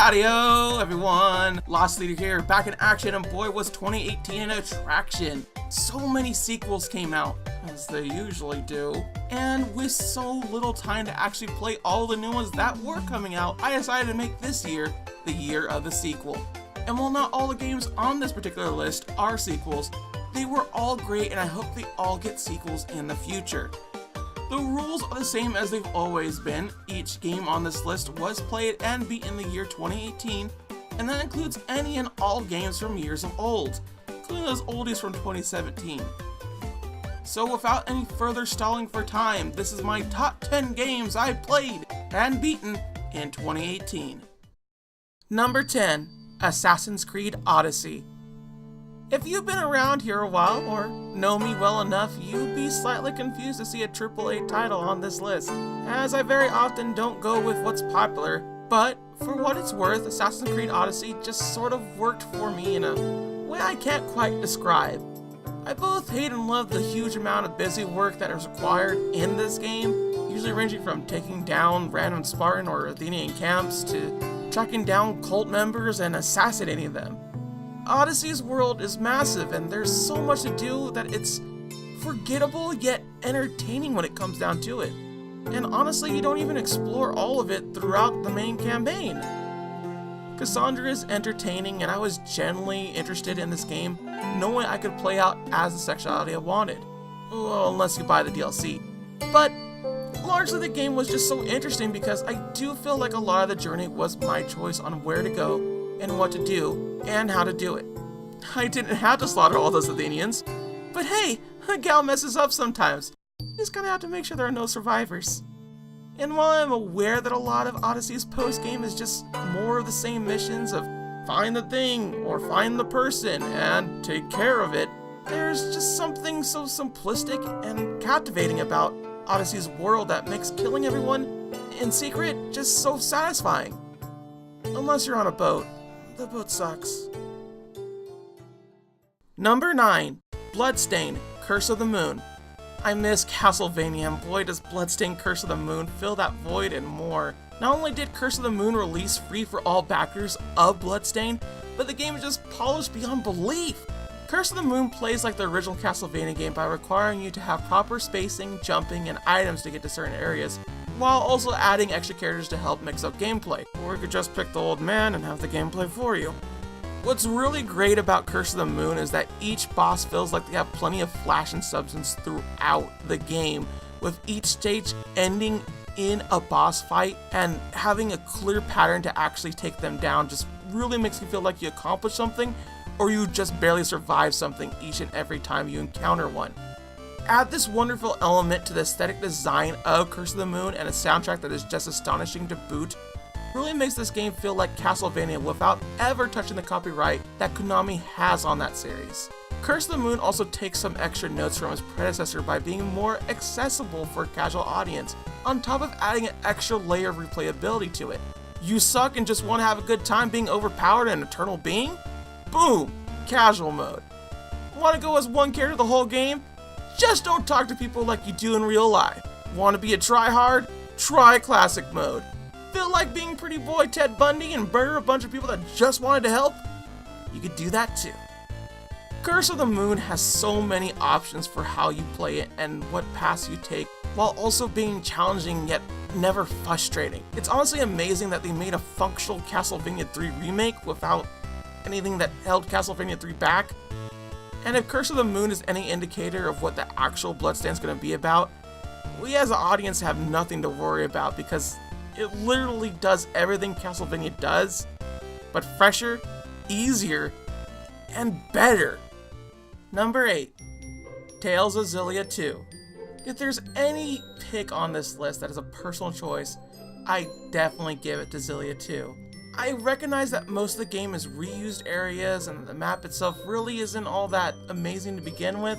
Howdy-o, everyone! Lost Leader here, back in action, and boy was 2018 an attraction. So many sequels came out, as they usually do, and with so little time to actually play all the new ones that were coming out, I decided to make this year the year of the sequel. And while not all the games on this particular list are sequels, they were all great and I hope they all get sequels in the future. The rules are the same as they've always been. Each game on this list was played and beat in the year 2018, and that includes any and all games from years of old, including those oldies from 2017. So without any further stalling for time, this is my top 10 games I played and beaten in 2018. Number 10, Assassin's Creed Odyssey. If you've been around here a while, or know me well enough, you'd be slightly confused to see a AAA title on this list, as I very often don't go with what's popular, but for what it's worth, Assassin's Creed Odyssey just sort of worked for me in a way I can't quite describe. I both hate and love the huge amount of busy work that is required in this game, usually ranging from taking down random Spartan or Athenian camps to tracking down cult members and assassinating them. Odyssey's world is massive and there's so much to do that it's forgettable yet entertaining when it comes down to it. And honestly, you don't even explore all of it throughout the main campaign. Cassandra is entertaining and I was genuinely interested in this game, knowing I could play out as the sexuality I wanted. Well, unless you buy the DLC. But largely the game was just so interesting because I do feel like a lot of the journey was my choice on where to go and what to do, and how to do it. I didn't have to slaughter all those Athenians, but hey, a gal messes up sometimes. You just kinda have to make sure there are no survivors. And while I'm aware that a lot of Odyssey's post-game is just more of the same missions of find the thing, or find the person, and take care of it, there's just something so simplistic and captivating about Odyssey's world that makes killing everyone in secret just so satisfying. Unless you're on a boat. The boat sucks. Number 9, Bloodstained, Curse of the Moon. I miss Castlevania, and boy does Bloodstained Curse of the Moon fill that void and more. Not only did Curse of the Moon release free for all backers of Bloodstained, but the game is just polished beyond belief. Curse of the Moon plays like the original Castlevania game by requiring you to have proper spacing, jumping, and items to get to certain areas, while also adding extra characters to help mix up gameplay. Or you could just pick the old man and have the gameplay for you. What's really great about Curse of the Moon is that each boss feels like they have plenty of flash and substance throughout the game, with each stage ending in a boss fight and having a clear pattern to actually take them down just really makes you feel like you accomplished something, or you just barely survive something each and every time you encounter one. Add this wonderful element to the aesthetic design of Curse of the Moon and a soundtrack that is just astonishing to boot, really makes this game feel like Castlevania without ever touching the copyright that Konami has on that series. Curse of the Moon also takes some extra notes from its predecessor by being more accessible for a casual audience, on top of adding an extra layer of replayability to it. You suck and just want to have a good time being overpowered and an eternal being? Boom! Casual mode. Want to go as one character the whole game? Just don't talk to people like you do in real life. Want to be a tryhard? Try classic mode. Feel like being pretty boy Ted Bundy and murder a bunch of people that just wanted to help? You could do that too. Curse of the Moon has so many options for how you play it and what paths you take, while also being challenging yet never frustrating. It's honestly amazing that they made a functional Castlevania 3 remake without anything that held Castlevania 3 back. And if Curse of the Moon is any indicator of what the actual Bloodstained is going to be about, we as an audience have nothing to worry about because it literally does everything Castlevania does, but fresher, easier, and better. Number 8, Tales of Xillia 2. If there's any pick on this list that is a personal choice, I definitely give it to Xillia 2. I recognize that most of the game is reused areas and the map itself really isn't all that amazing to begin with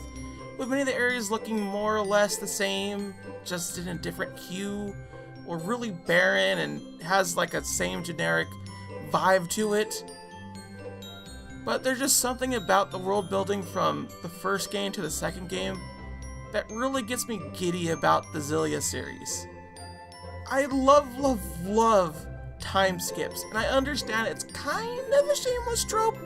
many of the areas looking more or less the same, just in a different hue, or really barren and has like a same generic vibe to it. But there's just something about the world building from the first game to the second game that really gets me giddy about the Xillia series. I love time skips, and I understand it's kind of a shameless trope,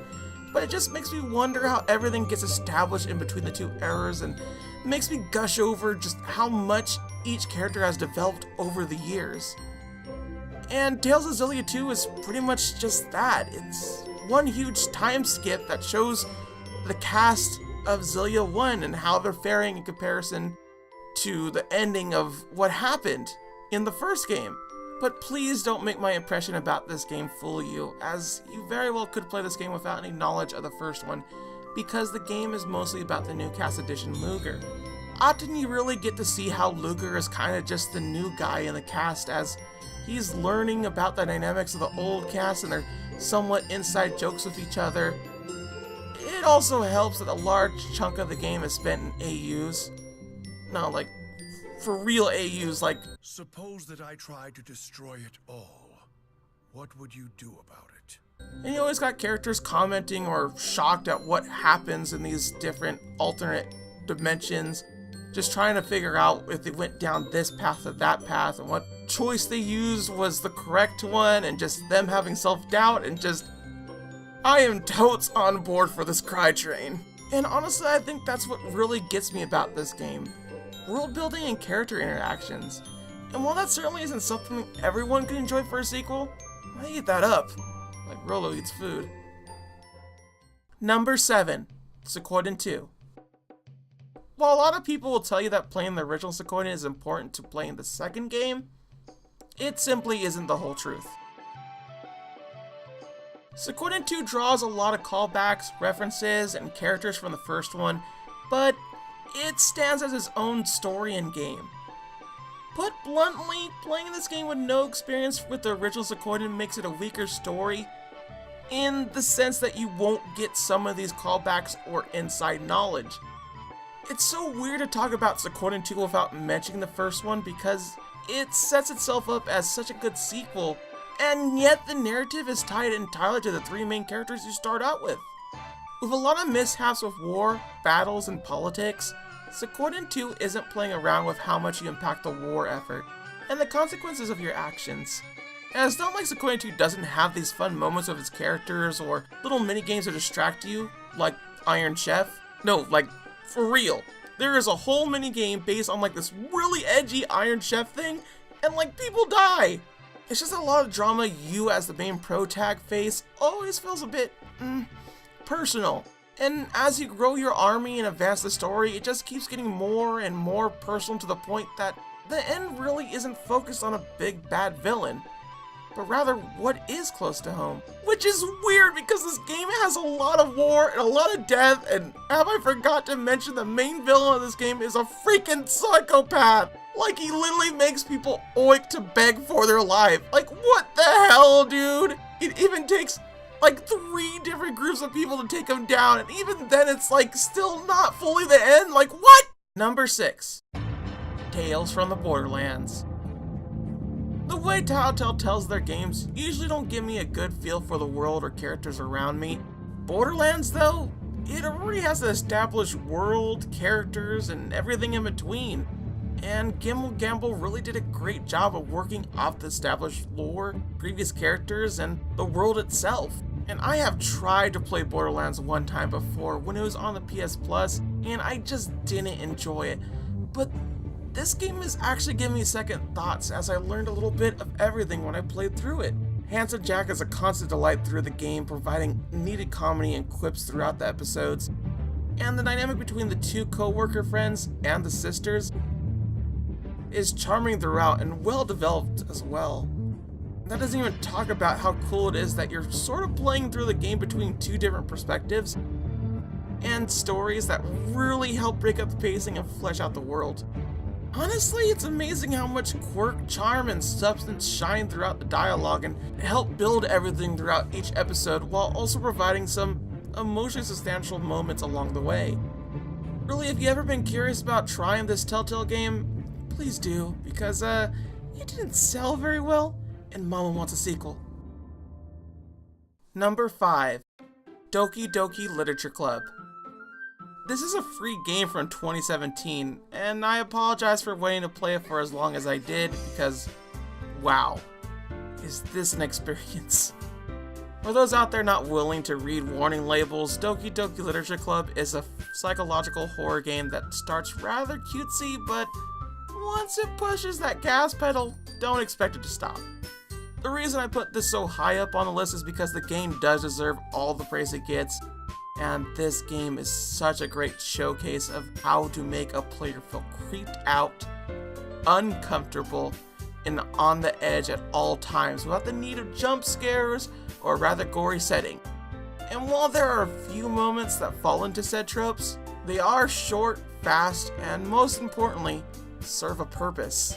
but it just makes me wonder how everything gets established in between the two eras, and it makes me gush over just how much each character has developed over the years. And Tales of Xillia 2 is pretty much just that. It's one huge time skip that shows the cast of Xillia 1 and how they're faring in comparison to the ending of what happened in the first game. But please don't make my impression about this game fool you, as you very well could play this game without any knowledge of the first one, because the game is mostly about the new cast addition Luger. Often you really get to see how Luger is kind of just the new guy in the cast, as he's learning about the dynamics of the old cast and their somewhat inside jokes with each other. It also helps that a large chunk of the game is spent in AUs. No, like, for real AUs, like... Suppose that I tried to destroy it all. What would you do about it? And you always got characters commenting or shocked at what happens in these different alternate dimensions, just trying to figure out if they went down this path or that path, and what choice they used was the correct one, and just them having self-doubt, and just... I am totes on board for this cry train. And honestly, I think that's what really gets me about this game. World building and character interactions. And while that certainly isn't something everyone can enjoy for a sequel, I eat that up. Like Rolo eats food. Number 7. Suikoden 2. While a lot of people will tell you that playing the original Suikoden is important to playing the second game, it simply isn't the whole truth. Suikoden 2 draws a lot of callbacks, references, and characters from the first one, but it stands as its own story and game. Put bluntly, playing this game with no experience with the original Suikoden makes it a weaker story, in the sense that you won't get some of these callbacks or inside knowledge. It's so weird to talk about Suikoden 2 without mentioning the first one, because it sets itself up as such a good sequel, and yet the narrative is tied entirely to the three main characters you start out with. With a lot of mishaps with war, battles, and politics, Suikoden 2 isn't playing around with how much you impact the war effort, and the consequences of your actions. And it's not like Suikoden 2 doesn't have these fun moments with its characters, or little minigames to distract you, like Iron Chef. No, like, for real. There is a whole minigame based on like this really edgy Iron Chef thing, and like people die! It's just a lot of drama you as the main protag face always feels a bit, personal. And as you grow your army and advance the story, it just keeps getting more and more personal to the point that the end really isn't focused on a big bad villain, but rather what is close to home. Which is weird because this game has a lot of war and a lot of death, and have I forgot to mention the main villain of this game is a freaking psychopath! Like, he literally makes people oink to beg for their life. Like, what the hell, dude? It even takes like 3 different groups of people to take him down, and even then it's like still not fully the end. Like, what? Number 6. Tales from the Borderlands. The way Telltale tells their games usually don't give me a good feel for the world or characters around me. Borderlands, though, it already has an established world, characters, and everything in between. And Gamble really did a great job of working off the established lore, previous characters, and the world itself. And I have tried to play Borderlands one time before when it was on the PS Plus, and I just didn't enjoy it. But this game is actually giving me second thoughts as I learned a little bit of everything when I played through it. Handsome Jack is a constant delight through the game, providing needed comedy and quips throughout the episodes. And the dynamic between the 2 co-worker friends and the sisters is charming throughout and well developed as well. That doesn't even talk about how cool it is that you're sort of playing through the game between 2 different perspectives and stories that really help break up the pacing and flesh out the world. Honestly, it's amazing how much quirk, charm, and substance shine throughout the dialogue and help build everything throughout each episode, while also providing some emotionally substantial moments along the way. Really, if you've ever been curious about trying this Telltale game, please do, because it didn't sell very well, and Mama wants a sequel. Number 5. Doki Doki Literature Club. This is a free game from 2017, and I apologize for waiting to play it for as long as I did, because, wow. is this an experience? For those out there not willing to read warning labels, Doki Doki Literature Club is a psychological horror game that starts rather cutesy, but once it pushes that gas pedal, don't expect it to stop. The reason I put this so high up on the list is because the game does deserve all the praise it gets, and this game is such a great showcase of how to make a player feel creeped out, uncomfortable, and on the edge at all times without the need of jump scares or a rather gory setting. And while there are a few moments that fall into said tropes, they are short, fast, and most importantly, serve a purpose.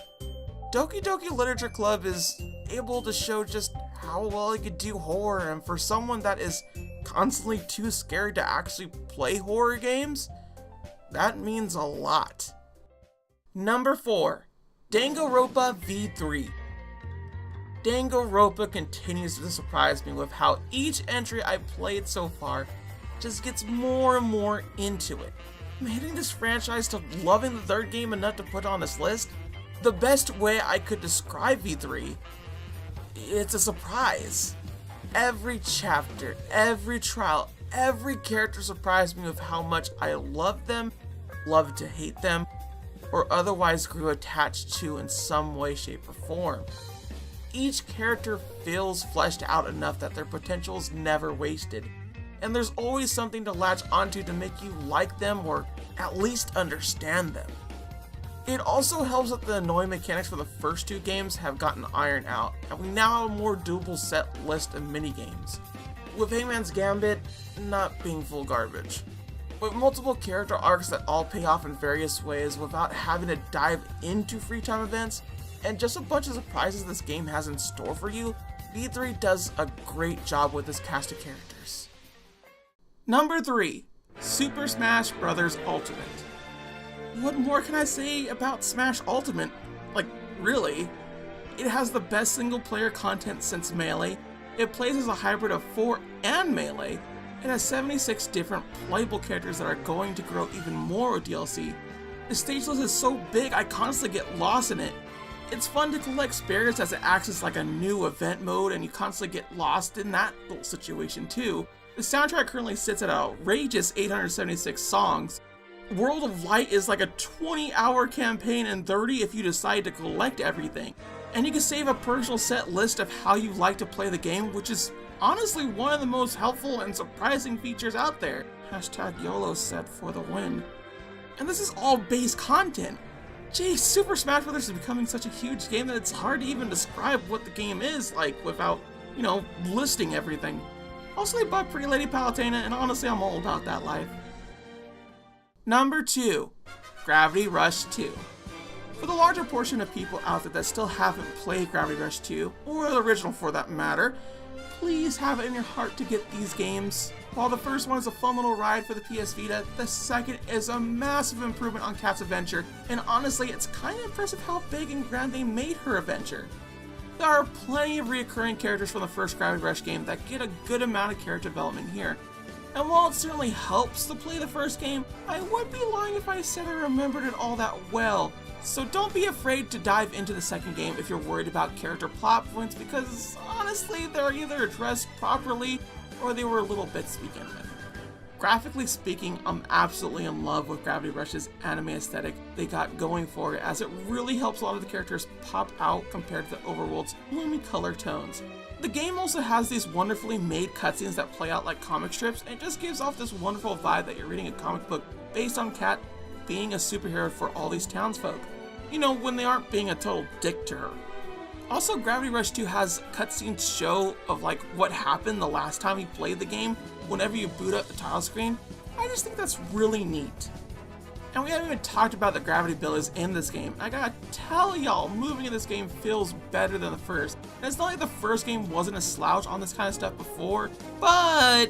Doki Doki Literature Club is able to show just how well it could do horror, and for someone that is constantly too scared to actually play horror games, that means a lot. Number 4. Danganronpa V3. Danganronpa continues to surprise me with how each entry I played so far just gets more and more into it. I'm hitting this franchise to loving the third game enough to put on this list. The best way I could describe V3, it's a surprise. Every chapter, every trial, every character surprised me with how much I loved them, loved to hate them, or otherwise grew attached to in some way, shape, or form. Each character feels fleshed out enough that their potential is never wasted, and there's always something to latch onto to make you like them or at least understand them. It also helps that the annoying mechanics for the first two games have gotten ironed out, and we now have a more doable set list of minigames, with Hangman's Gambit not being full garbage. With multiple character arcs that all pay off in various ways without having to dive into free time events, and just a bunch of surprises this game has in store for you, V3 does a great job with this cast of characters. Number 3. Super Smash Bros. Ultimate. What more can I say about Smash Ultimate? Like, really? It has the best single player content since Melee, it plays as a hybrid of 4 and Melee, it has 76 different playable characters that are going to grow even more with DLC. The stage list is so big I constantly get lost in it. It's fun to collect spirits as it acts as like a new event mode and you constantly get lost in that little situation too. The soundtrack currently sits at an outrageous 876 songs. World of Light is like a 20-hour campaign and 30 if you decide to collect everything. And you can save a personal set list of how you like to play the game, which is honestly one of the most helpful and surprising features out there. Hashtag YOLO set for the win. And this is all base content. Geez, Super Smash Bros. Is becoming such a huge game that it's hard to even describe what the game is like without, listing everything. Also, they bought Pretty Lady Palutena, and honestly, I'm all about that life. Number 2. Gravity Rush 2. For the larger portion of people out there that still haven't played Gravity Rush 2, or the original for that matter, please have it in your heart to get these games. While the first one is a fun little ride for the PS Vita, the second is a massive improvement on Kat's adventure, and honestly, it's kind of impressive how big and grand they made her adventure. There are plenty of recurring characters from the first Gravity Rush game that get a good amount of character development here. And while it certainly helps to play the first game, I would be lying if I said I remembered it all that well. So don't be afraid to dive into the second game if you're worried about character plot points, because honestly, they're either addressed properly or they were a little bits to begin with. Graphically speaking, I'm absolutely in love with Gravity Rush's anime aesthetic they got going for it, as it really helps a lot of the characters pop out compared to the overworld's gloomy color tones. The game also has these wonderfully made cutscenes that play out like comic strips, and it just gives off this wonderful vibe that you're reading a comic book based on Kat being a superhero for all these townsfolk. When they aren't being a total dick to her. Also, Gravity Rush 2 has cutscenes show of like what happened the last time you played the game whenever you boot up the title screen. I just think that's really neat. And we haven't even talked about the gravity abilities in this game. I gotta tell y'all, moving in this game feels better than the first. And it's not like the first game wasn't a slouch on this kind of stuff before, but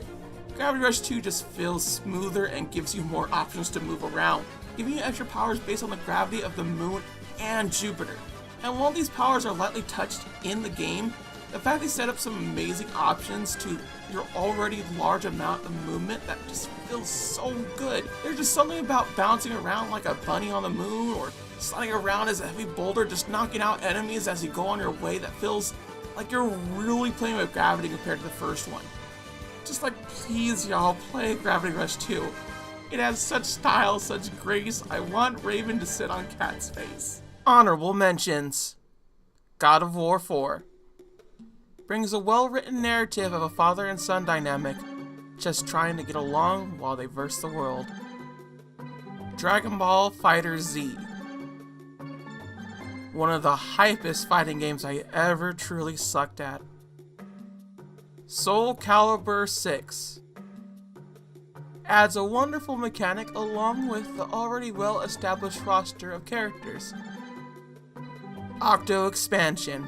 Gravity Rush 2 just feels smoother and gives you more options to move around, giving you extra powers based on the gravity of the moon and Jupiter. And while these powers are lightly touched in the game, the fact they set up some amazing options to your already large amount of movement that just feels so good. There's just something about bouncing around like a bunny on the moon, or sliding around as a heavy boulder, just knocking out enemies as you go on your way, that feels Like you're really playing with gravity compared to the first one. Just like, please y'all, play Gravity Rush 2. It has such style, such grace, I want Raven to sit on Cat's face. Honorable mentions. God of War 4. Brings a well-written narrative of a father and son dynamic, just trying to get along while they verse the world. Dragon Ball FighterZ. One of the hypest fighting games I ever truly sucked at. Soul Calibur 6. Adds a wonderful mechanic along with the already well-established roster of characters. Octo Expansion.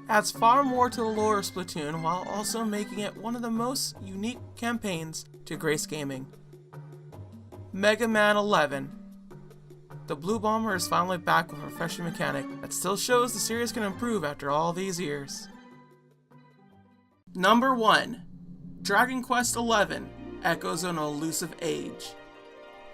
Adds far more to the lore of Splatoon while also making it one of the most unique campaigns to grace gaming. Megaman 11. The Blue Bomber is finally back with a refreshing mechanic that still shows the series can improve after all these years. Number 1. Dragon Quest XI. Echoes of an Elusive Age.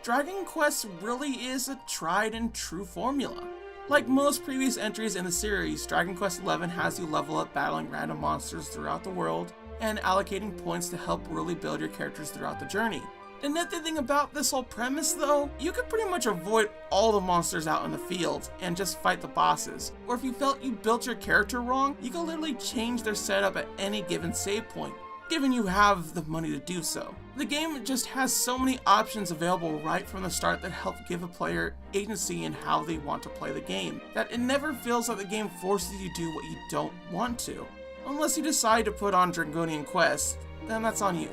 Dragon Quest really is a tried and true formula. Like most previous entries in the series, Dragon Quest XI has you level up battling random monsters throughout the world and allocating points to help really build your characters throughout the journey. The nifty thing about this whole premise though, you could pretty much avoid all the monsters out in the field and just fight the bosses. Or if you felt you built your character wrong, you could literally change their setup at any given save point, given you have the money to do so. The game just has so many options available right from the start that help give a player agency in how they want to play the game, that it never feels like the game forces you to do what you don't want to. Unless you decide to put on Dragonian Quest, then that's on you.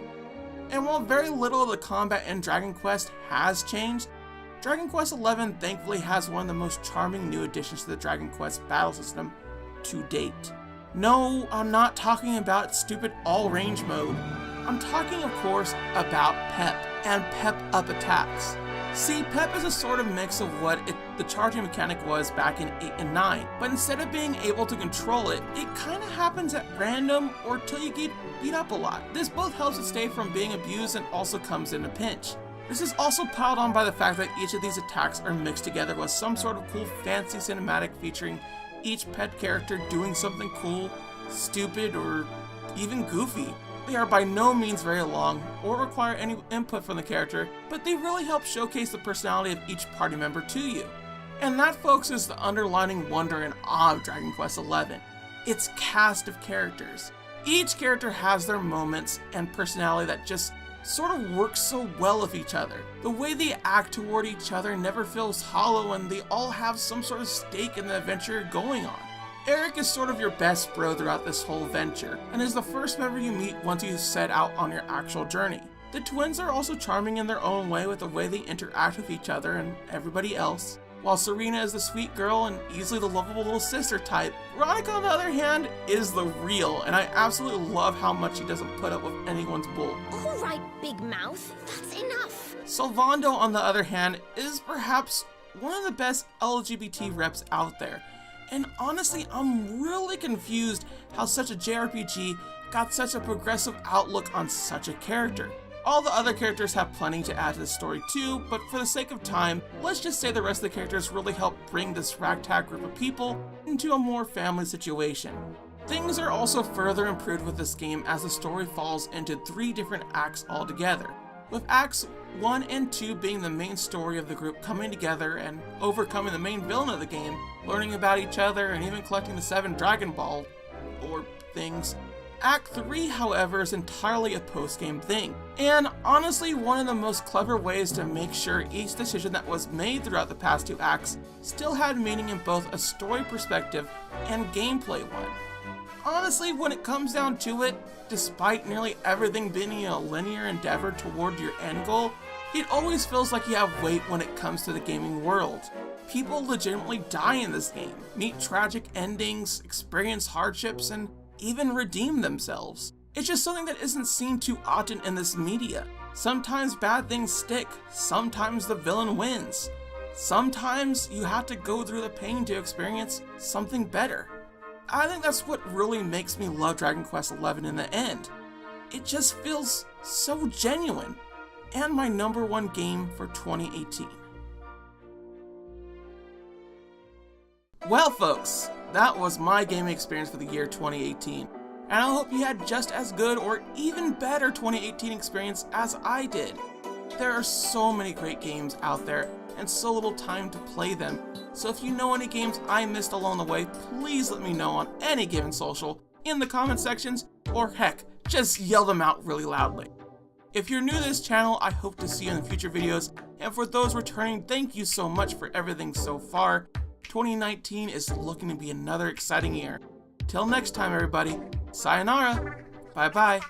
And while very little of the combat in Dragon Quest has changed, Dragon Quest XI thankfully has one of the most charming new additions to the Dragon Quest battle system to date. No, I'm not talking about stupid all-range mode. I'm talking, of course, about Pep and Pep-up attacks. See, Pep is a sort of mix of what the charging mechanic was back in 8 and 9, but instead of being able to control it, it kinda happens at random or till you get beat up a lot. This both helps it stay from being abused and also comes in a pinch. This is also piled on by the fact that each of these attacks are mixed together with some sort of cool fancy cinematic featuring each pet character doing something cool, stupid, or even goofy. They are by no means very long, or require any input from the character, but they really help showcase the personality of each party member to you. And that, folks, is the underlining wonder and awe of Dragon Quest XI. Its cast of characters. Each character has their moments and personality that just sort of work so well with each other. The way they act toward each other never feels hollow, and they all have some sort of stake in the adventure you're going on. Eric is sort of your best bro throughout this whole venture, and is the first member you meet once you set out on your actual journey. The twins are also charming in their own way with the way they interact with each other and everybody else. While Serena is the sweet girl and easily the lovable little sister type, Veronica, on the other hand, is the real, and I absolutely love how much she doesn't put up with anyone's bull. Alright, Big Mouth, that's enough. Sylvando, on the other hand, is perhaps one of the best LGBT reps out there. And honestly, I'm really confused how such a JRPG got such a progressive outlook on such a character. All the other characters have plenty to add to the story too, but for the sake of time, let's just say the rest of the characters really help bring this ragtag group of people into a more family situation. Things are also further improved with this game as the story falls into 3 different acts altogether, with acts 1 and 2 being the main story of the group coming together and overcoming the main villain of the game, learning about each other, and even collecting the 7 Dragon Ball or things. Act 3, however, is entirely a post-game thing, and honestly one of the most clever ways to make sure each decision that was made throughout the past 2 acts still had meaning in both a story perspective and gameplay one. Honestly, when it comes down to it, despite nearly everything being a linear endeavor toward your end goal, it always feels like you have weight when it comes to the gaming world. People legitimately die in this game, meet tragic endings, experience hardships, and even redeem themselves. It's just something that isn't seen too often in this media. Sometimes bad things stick, sometimes the villain wins. Sometimes you have to go through the pain to experience something better. I think that's what really makes me love Dragon Quest XI in the end. It just feels so genuine, and my number 1 game for 2018. Well folks, that was my gaming experience for the year 2018. And I hope you had just as good or even better 2018 experience as I did. There are so many great games out there and so little time to play them. So if you know any games I missed along the way, please let me know on any given social, in the comment sections, or heck, just yell them out really loudly. If you're new to this channel, I hope to see you in the future videos, and for those returning, thank you so much for everything so far. 2019 is looking to be another exciting year. Till next time everybody, sayonara, bye bye.